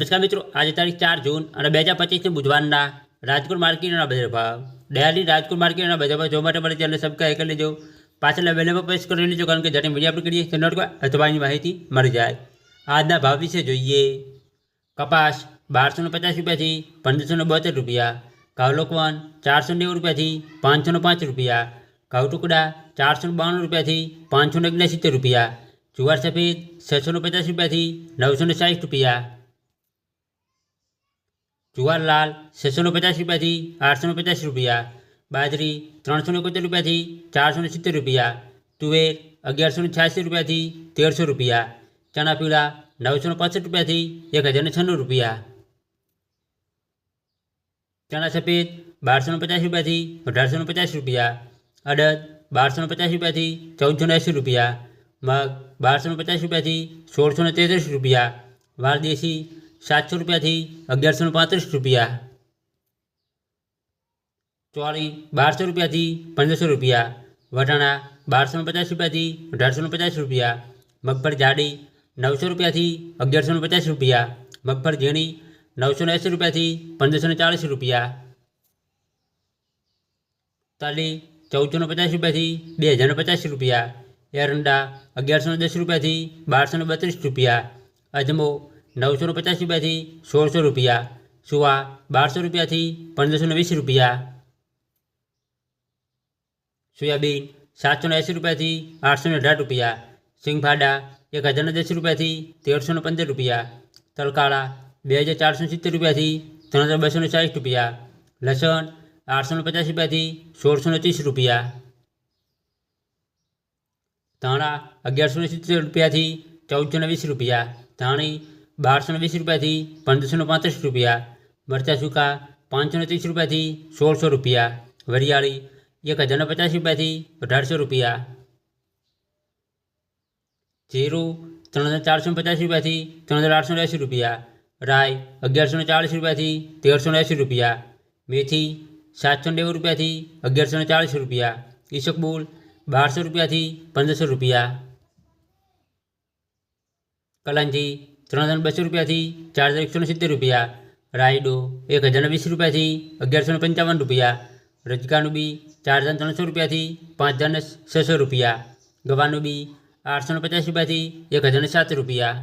નમસ્કાર મિત્રો, આજે તારીખ 4 જૂન અને 2025 બુધવારના રાજકોટ માર્કેટના બજાર ભાવ. ડેલી રાજકોટ માર્કેટના બજાર ભાવ જોવા માટે મારી ચેનલ સબસ્ક્રાઈબ કરી લેજો. પાછળના બેલ પર પ્રેસ કરી લેજો, કારણ કે જ્યારે વિડીયો અપલોડ કરીએ તો નોટિફિકેશન અથવા એની માહિતી મળી જાય. આજના ભાવ વિશે જોઈએ. કપાસ 1250 રૂપિયાથી 1572 રૂપિયા, ઘઉં લોકવન 490 રૂપિયાથી 505 રૂપિયા, ઘઉં ટુકડા 492 રૂપિયાથી 579 રૂપિયા, જુવાર સફેદ 650 રૂપિયાથી 960 રૂપિયા, જુવાર લાલ 650 રૂપિયાથી 850 રૂપિયા, બાજરી 371 રૂપિયાથી 470 રૂપિયા, તુવેર 1186 રૂપિયાથી 1300 રૂપિયા, ચણા પીળા 965 રૂપિયાથી 1096 રૂપિયા, ચણા સફેદ 1250 રૂપિયાથી 1850 રૂપિયા, અડદ 1250 રૂપિયાથી 1480 રૂપિયા, મગ 1250 રૂપિયાથી 1633 રૂપિયા, વાલદેશી 700 રૂપિયાથી 1135 રૂપિયા, ચોળી 1200 રૂપિયાથી 1500 રૂપિયા, વટાણા 1250 રૂપિયાથી 1850 રૂપિયા, મગફળી જાડી 900 રૂપિયાથી 1150 રૂપિયા, મગફળી ઝીણી 980 રૂપિયાથી 1540 રૂપિયા, તલી 1450 રૂપિયાથી 2050 રૂપિયા, એરંડા 1110 રૂપિયાથી 1232 રૂપિયા, અજમો 950 રૂપિયાથી 1600 રૂપિયા, સુવા 1200 રૂપિયાથી 1520 રૂપિયા, સોયાબીન 780 રૂપિયાથી 818 રૂપિયા, સિંગફાડા 1010 રૂપિયાથી 1315 રૂપિયા, તલકાળા 2470 રૂપિયાથી 3260 રૂપિયા, લસણ 850 રૂપિયાથી 1630 રૂપિયા, ધાણા 1170 રૂપિયાથી 1420 રૂપિયા, ધાણી 1220 રૂપિયાથી 1535 રૂપિયા, મરચાં સૂકા 530 રૂપિયાથી 1600 રૂપિયા, વરિયાળી 1050 રૂપિયાથી 1800 રૂપિયા, જીરું 3450 રૂપિયાથી 3880 રૂપિયા, રાઈ 1140 રૂપિયાથી 1380 રૂપિયા, મેથી 790 રૂપિયાથી 1140 રૂપિયા, ઈસબગુલ 1200 રૂપિયાથી 1500 રૂપિયા, કલાંજી 3200 રૂપિયાથી 4170 રૂપિયા, રાયડો 1020 રૂપિયાથી 1155 રૂપિયા, રજકાનું બી 4300 રૂપિયાથી 5600 રૂપિયા, ગવાનું બી 850 રૂપિયાથી 1007 રૂપિયા.